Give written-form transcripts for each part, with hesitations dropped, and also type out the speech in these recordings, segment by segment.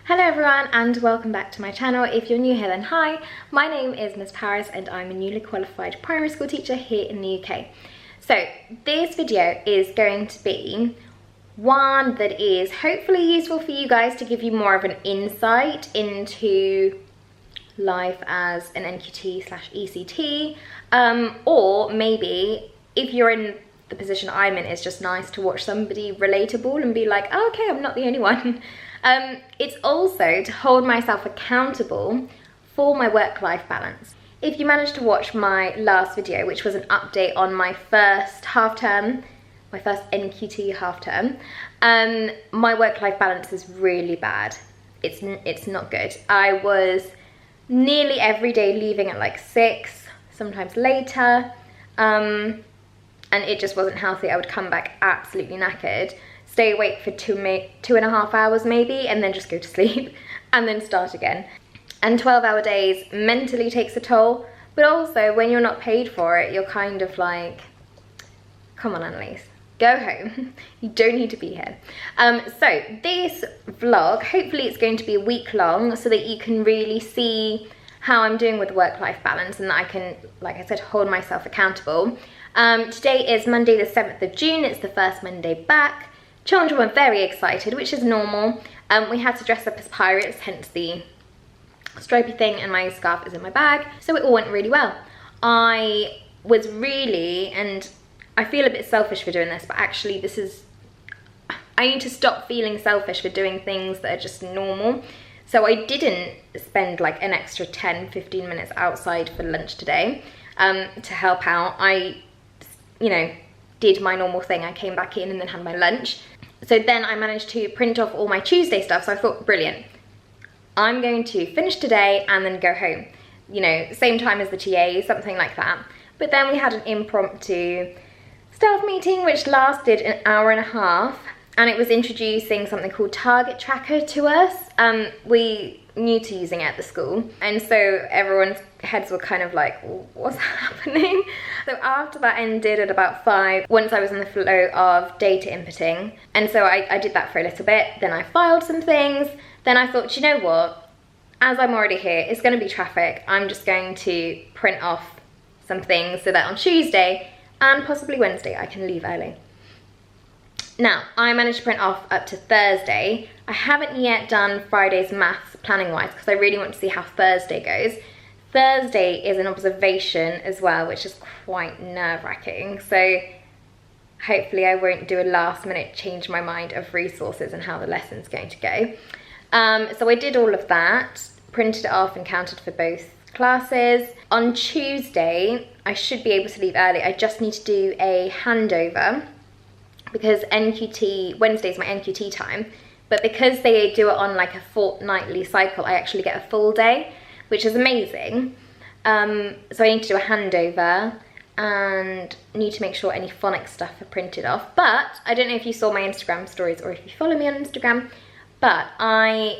Hello everyone and welcome back to my channel. If you're new here then hi, my name is Miss Paris and I'm a newly qualified primary school teacher here in the UK. So this video is going to be one that is hopefully useful for you guys to give you more of an insight into life as an NQT/ECT, or maybe if you're in the position I'm in, it's just nice to watch somebody relatable and be like, oh, okay, I'm not the only one. It's also to hold myself accountable for my work-life balance. If you managed to watch my last video, which was an update on my first half-term, my first NQT half-term, my work-life balance is really bad. It's not good. I was nearly every day leaving at like 6, sometimes later, and it just wasn't healthy. I would come back absolutely knackered, stay awake for 2.5 hours maybe, and then just go to sleep and then start again. And 12-hour days mentally takes a toll, but also when you're not paid for it, you're kind of like, come on Annalise, go home. You don't need to be here. So this vlog, hopefully it's going to be a week long so that you can really see how I'm doing with work-life balance and that I can, like I said, hold myself accountable. Today is Monday the 7th of June, it's the first Monday back. Children were very excited, which is normal. We had to dress up as pirates, hence the stripy thing, and my scarf is in my bag, so it all went really well. I was really, and I feel a bit selfish for doing this, but actually I need to stop feeling selfish for doing things that are just normal. So I didn't spend like an extra 10-15 minutes outside for lunch today to help out. I, did my normal thing. I came back in and then had my lunch. So then I managed to print off all my Tuesday stuff. So I thought, brilliant. I'm going to finish today and then go home. Same time as the TA, something like that. But then we had an impromptu staff meeting, which lasted an hour and a half. And it was introducing something called Target Tracker to us. We new to using it at the school. And so everyone's heads were kind of like, what's happening? So after that ended at about 5, once I was in the flow of data inputting. And so I did that for a little bit. Then I filed some things. Then I thought, you know what? As I'm already here, it's going to be traffic. I'm just going to print off some things so that on Tuesday and possibly Wednesday I can leave early. Now, I managed to print off up to Thursday. I haven't yet done Friday's maths planning-wise because I really want to see how Thursday goes. Thursday is an observation as well, which is quite nerve-wracking. So hopefully I won't do a last-minute change my mind of resources and how the lesson's going to go. So I did all of that, printed it off and counted for both classes. On Tuesday, I should be able to leave early. I just need to do a handover, because Wednesday's my NQT time, but because they do it on like a fortnightly cycle, I actually get a full day, which is amazing. So I need to do a handover and need to make sure any phonics stuff are printed off. But I don't know if you saw my Instagram stories or if you follow me on Instagram, but I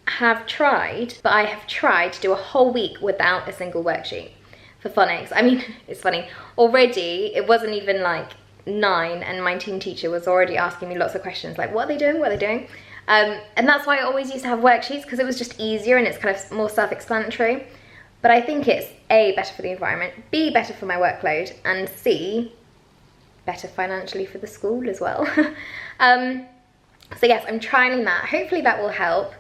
have tried to do a whole week without a single worksheet for phonics. I mean, it's funny, already it wasn't even like 9 and my team teacher was already asking me lots of questions like, what are they doing, what are they doing? And that's why I always used to have worksheets, because it was just easier and it's kind of more self-explanatory. But I think it's A, better for the environment, B, better for my workload, and C, better financially for the school as well. So yes, I'm trialing that. Hopefully that will help.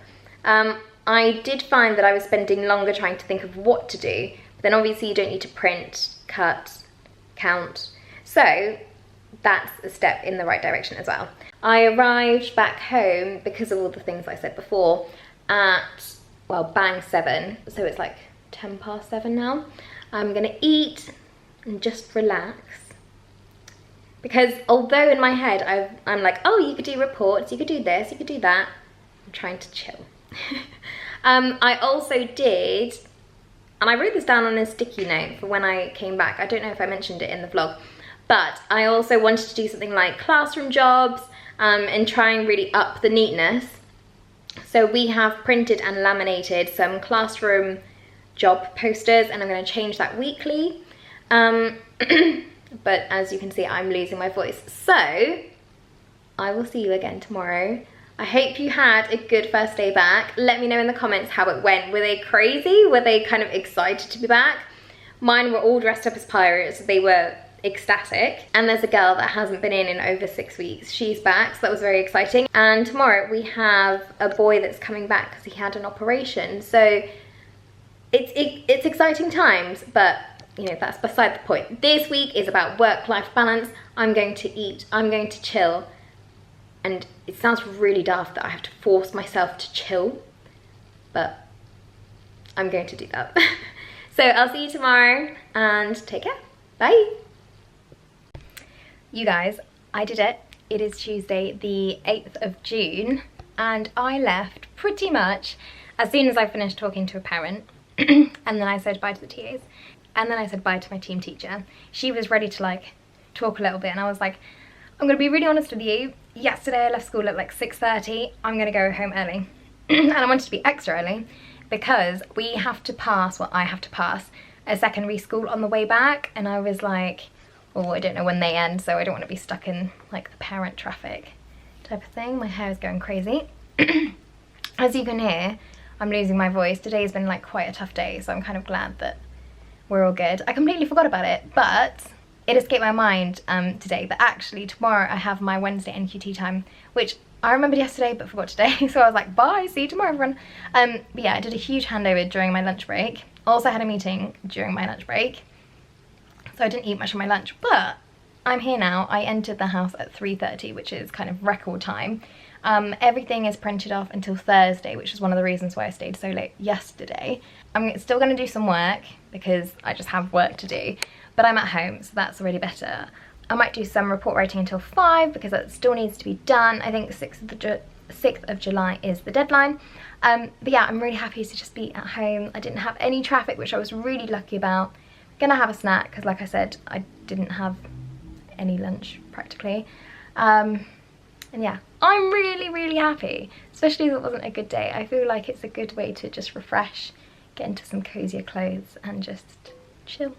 I did find that I was spending longer trying to think of what to do, but then obviously you don't need to print, cut, count. So that's a step in the right direction as well. I arrived back home, because of all the things I said before, at, well, bang 7. So it's like 7:10 now. I'm gonna eat and just relax. Because although in my head I'm like, oh, you could do reports, you could do this, you could do that, I'm trying to chill. I also did, and I wrote this down on a sticky note for when I came back. I don't know if I mentioned it in the vlog, but I also wanted to do something like classroom jobs and try and really up the neatness. So we have printed and laminated some classroom job posters, and I'm going to change that weekly. But as you can see, I'm losing my voice. So I will see you again tomorrow. I hope you had a good first day back. Let me know in the comments how it went. Were they crazy? Were they kind of excited to be back? Mine were all dressed up as pirates. They were ecstatic. And there's a girl that hasn't been in over 6 weeks. She's back, so that was very exciting. And tomorrow we have a boy that's coming back because he had an operation. So it's exciting times, but you know, that's beside the point. This week is about work-life balance. I'm going to eat, I'm going to chill. And it sounds really daft that I have to force myself to chill, but I'm going to do that. So I'll see you tomorrow and take care. Bye. You guys, I did it. It is Tuesday, the 8th of June, and I left pretty much as soon as I finished talking to a parent, and then I said bye to the TAs, and then I said bye to my team teacher. She was ready to like talk a little bit, and I was like, I'm gonna be really honest with you. Yesterday I left school at like 6:30. I'm gonna go home early. And I wanted to be extra early because we have to pass, well, I have to pass a secondary school on the way back, and I was like, oh, I don't know when they end, so I don't want to be stuck in like the parent traffic type of thing. My hair is going crazy. As you can hear, I'm losing my voice. Today's been like quite a tough day, so I'm kind of glad that we're all good. I completely forgot about it, but it escaped my mind today that actually tomorrow I have my Wednesday NQT time, which I remembered yesterday but forgot today. So I was like, bye, see you tomorrow everyone. But yeah, I did a huge handover during my lunch break. Also had a meeting during my lunch break. So I didn't eat much of my lunch, but I'm here now. I entered the house at 3:30, which is kind of record time. Everything is printed off until Thursday, which is one of the reasons why I stayed so late yesterday. I'm still going to do some work because I just have work to do, but I'm at home, so that's already better. I might do some report writing until 5 because that still needs to be done. I think the 6th of July is the deadline. But yeah, I'm really happy to just be at home. I didn't have any traffic, which I was really lucky about. Gonna have a snack because, like I said, I didn't have any lunch practically. And yeah, I'm really happy, especially if it wasn't a good day. I feel like it's a good way to just refresh, get into some cozier clothes and just chill.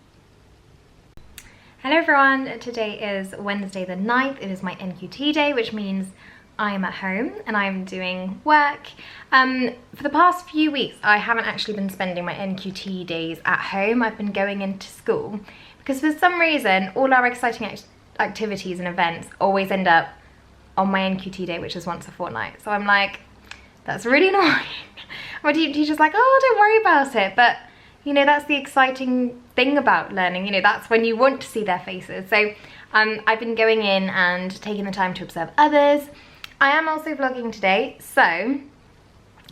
Hello everyone, today is Wednesday the 9th. It is my NQT day, which means I am at home and I'm doing work. For the past few weeks, I haven't actually been spending my NQT days at home. I've been going into school because for some reason, all our exciting activities and events always end up on my NQT day, which is once a fortnight. So I'm like, that's really annoying. My teacher's like, oh, don't worry about it. But you know, that's the exciting thing about learning. You know, that's when you want to see their faces. So I've been going in and taking the time to observe others. I am also vlogging today, so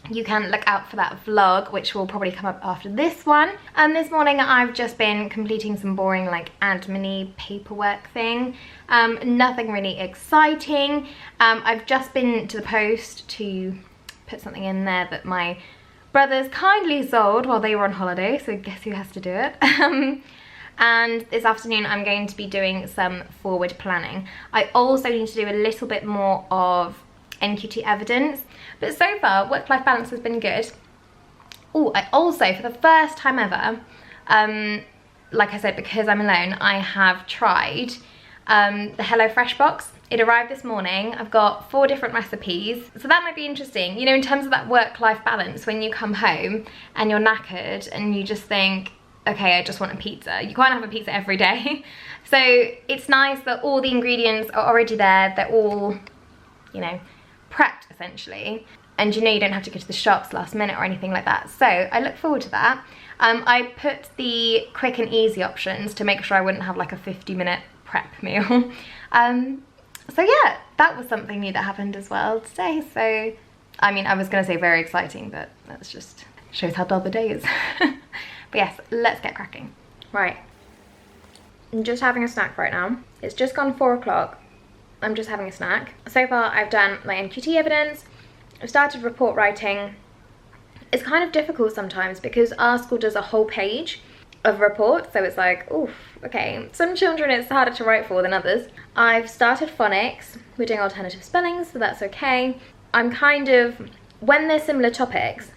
you can look out for that vlog, which will probably come up after this one. This morning I've just been completing some boring like admin-y paperwork thing. Nothing really exciting. I've just been to the post to put something in there that my brothers kindly sold while they were on holiday, so guess who has to do it? And this afternoon I'm going to be doing some forward planning. I also need to do a little bit more of NQT evidence, but so far work-life balance has been good. Oh, I also, for the first time ever, like I said, because I'm alone, I have tried the HelloFresh box. It arrived this morning. I've got 4 different recipes, so that might be interesting. You know, in terms of that work-life balance, when you come home and you're knackered and you just think, okay, I just want a pizza. You can't have a pizza every day. So it's nice that all the ingredients are already there. They're all, you know, prepped essentially. And you know you don't have to go to the shops last minute or anything like that. So I look forward to that. I put the quick and easy options to make sure I wouldn't have like a 50-minute prep meal. So yeah, that was something new that happened as well today. So, I mean, I was gonna say very exciting, but that's just shows how dull the day is. But yes, let's get cracking. Right, I'm just having a snack right now. It's just gone 4 o'clock. I'm just having a snack. So far, I've done my NQT evidence. I've started report writing. It's kind of difficult sometimes because our school does a whole page of reports, so it's like, oof, okay. Some children it's harder to write for than others. I've started phonics. We're doing alternative spellings, so that's okay. I'm kind of, when there's similar topics,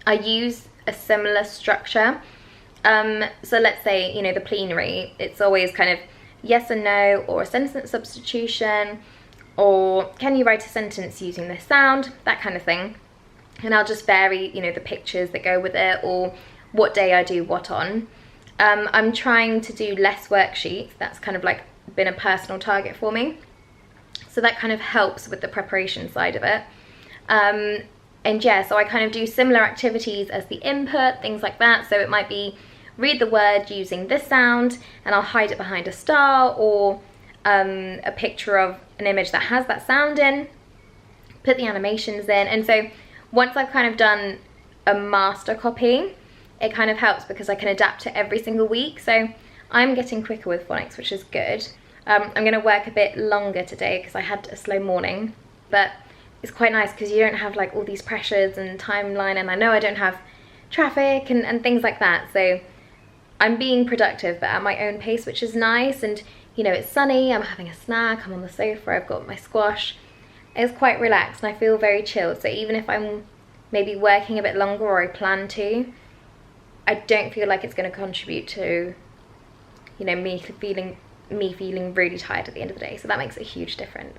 I use a similar structure. So let's say, you know, the plenary, it's always kind of yes and no, or a sentence substitution, or can you write a sentence using this sound, that kind of thing. And I'll just vary, you know, the pictures that go with it, or what day I do what on. I'm trying to do less worksheets. That's kind of like been a personal target for me. So that kind of helps with the preparation side of it. And yeah, so I kind of do similar activities as the input, things like that. So it might be read the word using this sound, and I'll hide it behind a star, or a picture of an image that has that sound in, put the animations in. And so once I've kind of done a master copy, it kind of helps because I can adapt to every single week. So I'm getting quicker with phonics, which is good. I'm going to work a bit longer today because I had a slow morning, but it's quite nice because you don't have like all these pressures and timeline, and I know I don't have traffic and things like that. So I'm being productive, but at my own pace, which is nice. And you know, it's sunny, I'm having a snack, I'm on the sofa, I've got my squash. It's quite relaxed and I feel very chilled. So even if I'm maybe working a bit longer, or I plan to, I don't feel like it's going to contribute to, you know, me feeling really tired at the end of the day. So that makes a huge difference.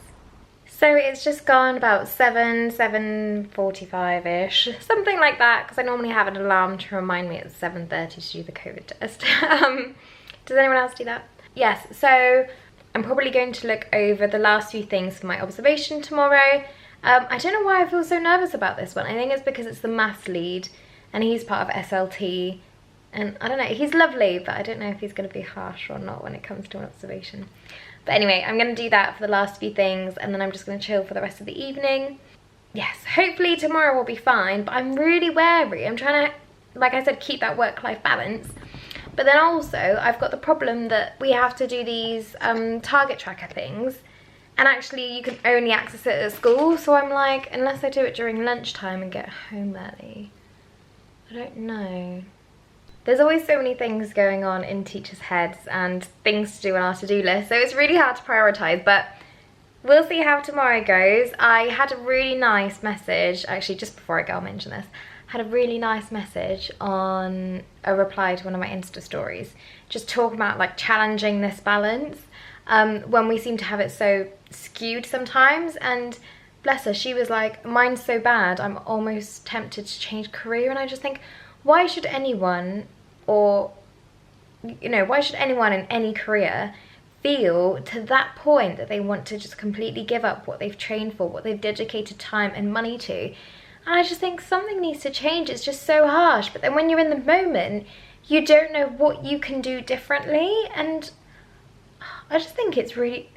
So it's just gone about 7:45ish, something like that, because I normally have an alarm to remind me at 7:30 to do the COVID test. Does anyone else do that? Yes, so I'm probably going to look over the last few things for my observation tomorrow. I don't know why I feel so nervous about this one. I think it's because it's the maths lead and he's part of SLT, and I don't know, he's lovely, but I don't know if he's going to be harsh or not when it comes to an observation. But anyway, I'm going to do that for the last few things, and then I'm just going to chill for the rest of the evening. Yes, hopefully tomorrow will be fine, but I'm really wary. I'm trying to, like I said, keep that work-life balance. But then also, I've got the problem that we have to do these target tracker things, and actually you can only access it at school. So I'm like, unless I do it during lunchtime and get home early, I don't know. There's always so many things going on in teachers' heads and things to do on our to-do list, so it's really hard to prioritise, but we'll see how tomorrow goes. I had a really nice message, actually just before I go I'll mention this, had a really nice message on a reply to one of my Insta stories, just talking about like challenging this balance when we seem to have it so skewed sometimes. And bless her, she was like, mine's so bad I'm almost tempted to change career. And I just think, why should anyone, or you know, why should anyone in any career feel to that point that they want to just completely give up what they've trained for, what they've dedicated time and money to? And I just think something needs to change. It's just so harsh. But then when you're in the moment, you don't know what you can do differently. And I just think it's really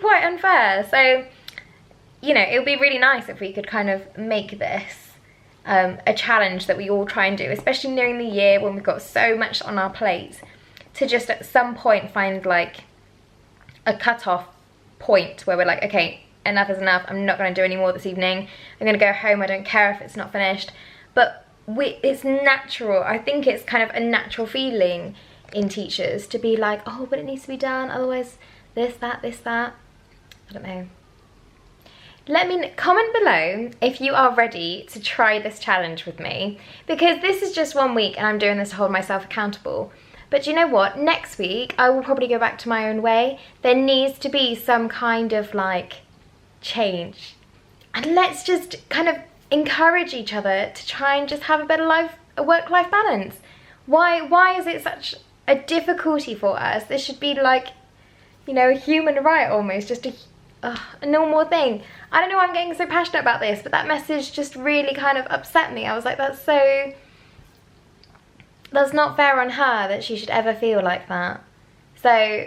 quite unfair. So, you know, it would be really nice if we could kind of make this a challenge that we all try and do, especially during the year when we've got so much on our plates, to just at some point find like a cut-off point where we're like, okay, enough is enough, I'm not going to do any more this evening, I'm going to go home, I don't care if it's not finished. But it's natural, I think it's kind of a natural feeling in teachers to be like, oh, but it needs to be done, otherwise this, that, I don't know. Let me comment below if you are ready to try this challenge with me, because this is just 1 week and I'm doing this to hold myself accountable. But you know what, next week I will probably go back to my own way. There needs to be some kind of like change, and let's just kind of encourage each other to try and just have a better life, a work-life balance. Why is it such a difficulty for us? This should be like, you know, a human right almost, just a normal thing. I don't know why I'm getting so passionate about this, but that message just really kind of upset me. I was like, that's not fair on her that she should ever feel like that. So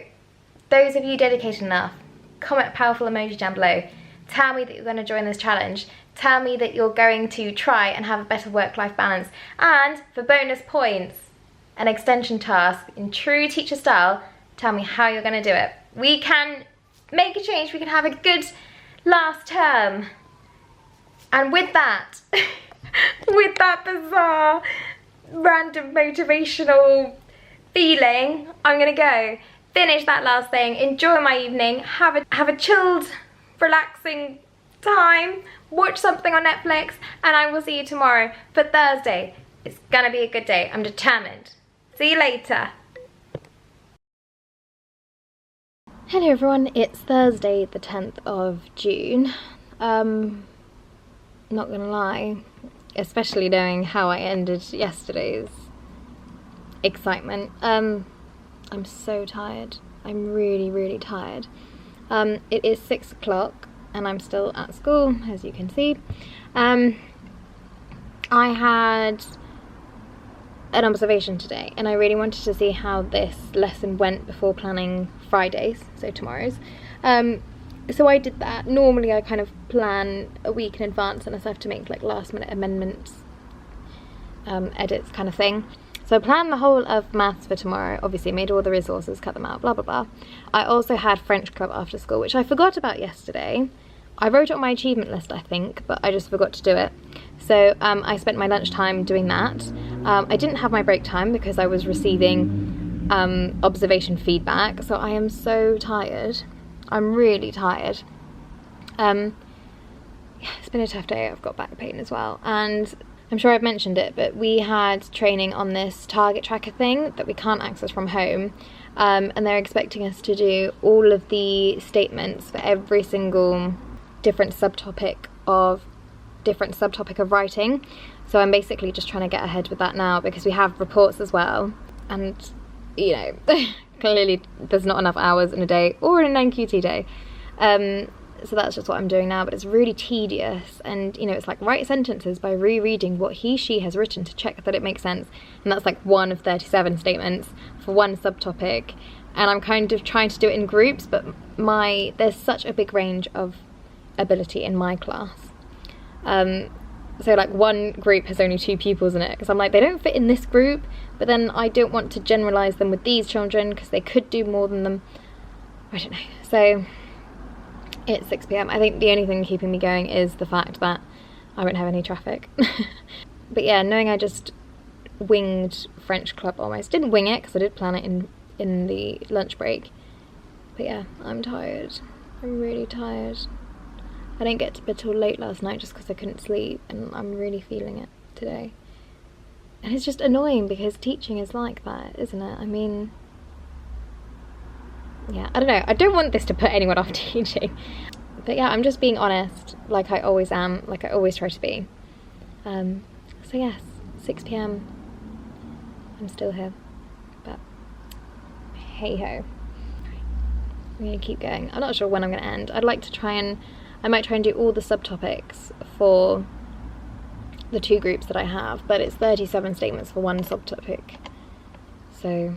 those of you dedicated enough, comment a powerful emoji down below. Tell me that you're going to join this challenge. Tell me that you're going to try and have a better work-life balance. And for bonus points, an extension task in true teacher style, tell me how you're going to do it. We can make a change, we can have a good last term. And with that, with that bizarre, random motivational feeling, I'm gonna go finish that last thing, enjoy my evening, have a chilled, relaxing time, watch something on Netflix, and I will see you tomorrow for Thursday. It's gonna be a good day, I'm determined. See you later. Hello everyone, it's Thursday the 10th of June. Not gonna lie, especially knowing how I ended yesterday's excitement. I'm so tired. I'm really tired. It is 6 o'clock and I'm still at school, as you can see. I had an observation today and I really wanted to see how this lesson went before planning Fridays, so tomorrow's. So I did that. Normally I kind of plan a week in advance unless I have to make like last minute amendments, edits kind of thing. So I planned the whole of maths for tomorrow, obviously made all the resources, cut them out, blah blah blah. I also had French club after school, which I forgot about yesterday. I wrote it on my achievement list, I think, but I just forgot to do it. So I spent my lunchtime doing that. I didn't have my break time because I was receiving observation feedback, so I am so tired. I'm really tired. Yeah, it's been a tough day. I've got back pain as well, and I'm sure I've mentioned it, but we had training on this target tracker thing that we can't access from home, and they're expecting us to do all of the statements for every single different subtopic of writing. So I'm basically just trying to get ahead with that now because we have reports as well, and you know, clearly there's not enough hours in a day or in an NQT day. So that's just what I'm doing now, but it's really tedious, and you know, it's like write sentences by rereading what she has written to check that it makes sense, and that's like one of 37 statements for one subtopic, and I'm kind of trying to do it in groups, but there's such a big range of ability in my class. So like one group has only 2 pupils in it because I'm like, they don't fit in this group, but then I don't want to generalize them with these children because they could do more than them. I don't know. So it's 6 p.m. I think the only thing keeping me going is the fact that I won't have any traffic. But yeah, knowing I just winged French club almost. Didn't wing it because I did plan it in the lunch break. But yeah, I'm tired. I'm really tired. I didn't get to bed till late last night just because I couldn't sleep, and I'm really feeling it today. And it's just annoying because teaching is like that, isn't it? I mean, yeah, I don't know. I don't want this to put anyone off teaching. But yeah, I'm just being honest, like I always am, like I always try to be. So yes, 6 p.m. I'm still here, but hey ho. I'm gonna keep going. I'm not sure when I'm gonna end. I might try and do all the subtopics for the 2 groups that I have, but it's 37 statements for one subtopic. So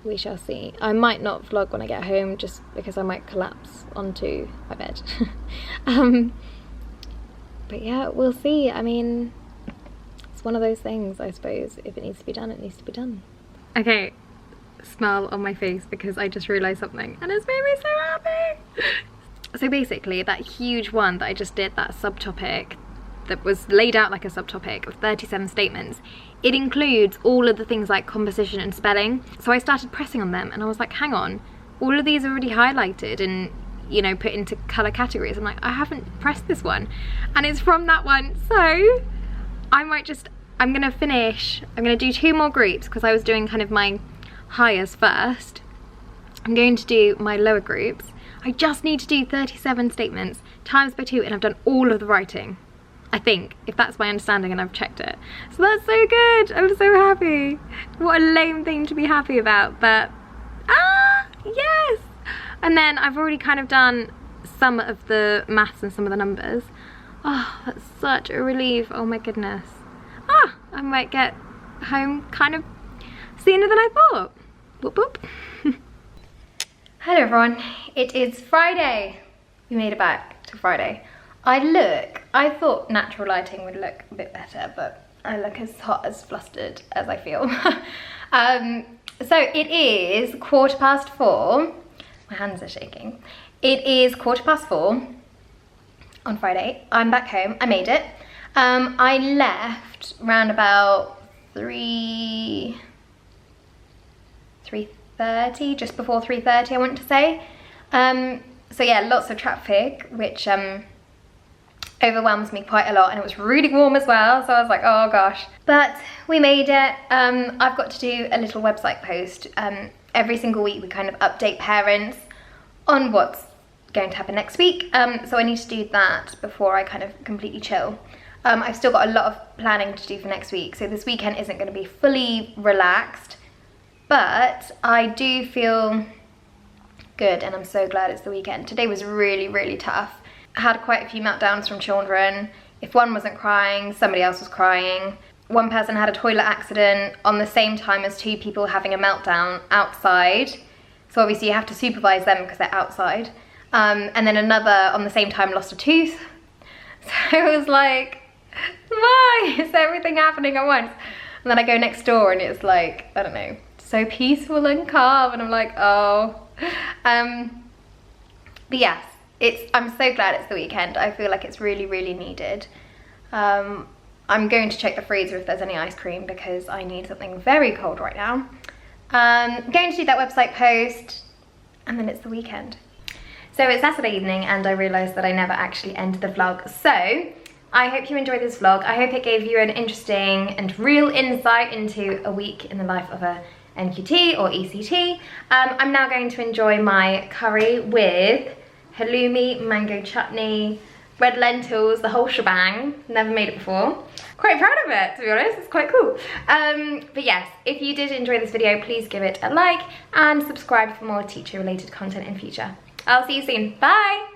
we shall see. I might not vlog when I get home just because I might collapse onto my bed. But yeah, we'll see. I mean, it's one of those things, I suppose. If it needs to be done, it needs to be done. Okay, smile on my face because I just realised something and it's made me so happy. So basically, that huge one that I just did, that subtopic that was laid out like a subtopic of 37 statements, it includes all of the things like composition and spelling. So I started pressing on them and I was like, hang on, all of these are already highlighted and, you know, put into colour categories. I'm like, I haven't pressed this one. And it's from that one. So I'm gonna do 2 more groups because I was doing kind of my highers first. I'm going to do my lower groups. I just need to do 37 statements times by 2 and I've done all of the writing, I think, if that's my understanding and I've checked it. So that's so good. I'm so happy. What a lame thing to be happy about, but yes. And then I've already kind of done some of the maths and some of the numbers. Oh, that's such a relief. Oh my goodness. I might get home kind of sooner than I thought. Whoop whoop. Hello everyone, it is Friday. We made it back to Friday. I thought natural lighting would look a bit better, but I look as hot, as flustered as I feel. So it is 4:15. My hands are shaking. It is 4:15 on Friday. I'm back home, I made it. I left round about 3:30, just before 3:30 I want to say. So yeah, lots of traffic, which overwhelms me quite a lot, and it was really warm as well, so I was like, oh gosh. But we made it. I've got to do a little website post. Every single week we kind of update parents on what's going to happen next week. So I need to do that before I kind of completely chill. I've still got a lot of planning to do for next week, so this weekend isn't going to be fully relaxed, but I do feel good and I'm so glad it's the weekend. Today was really, really tough. I had quite a few meltdowns from children. If one wasn't crying, somebody else was crying. One person had a toilet accident on the same time as 2 people having a meltdown outside. So obviously you have to supervise them because they're outside. And then another on the same time lost a tooth. So it was like, why is everything happening at once? And then I go next door and it's like, I don't know, so peaceful and calm, and I'm like, oh. But yes, I'm so glad it's the weekend. I feel like it's really, really needed. I'm going to check the freezer if there's any ice cream because I need something very cold right now. Going to do that website post, and then it's the weekend. So it's Saturday evening and I realised that I never actually ended the vlog. So I hope you enjoyed this vlog. I hope it gave you an interesting and real insight into a week in the life of a NQT or ECT. I'm now going to enjoy my curry with halloumi, mango chutney, red lentils, the whole shebang. Never made it before. Quite proud of it, to be honest. It's quite cool. But yes, if you did enjoy this video, please give it a like and subscribe for more teacher related content in future. I'll see you soon. Bye!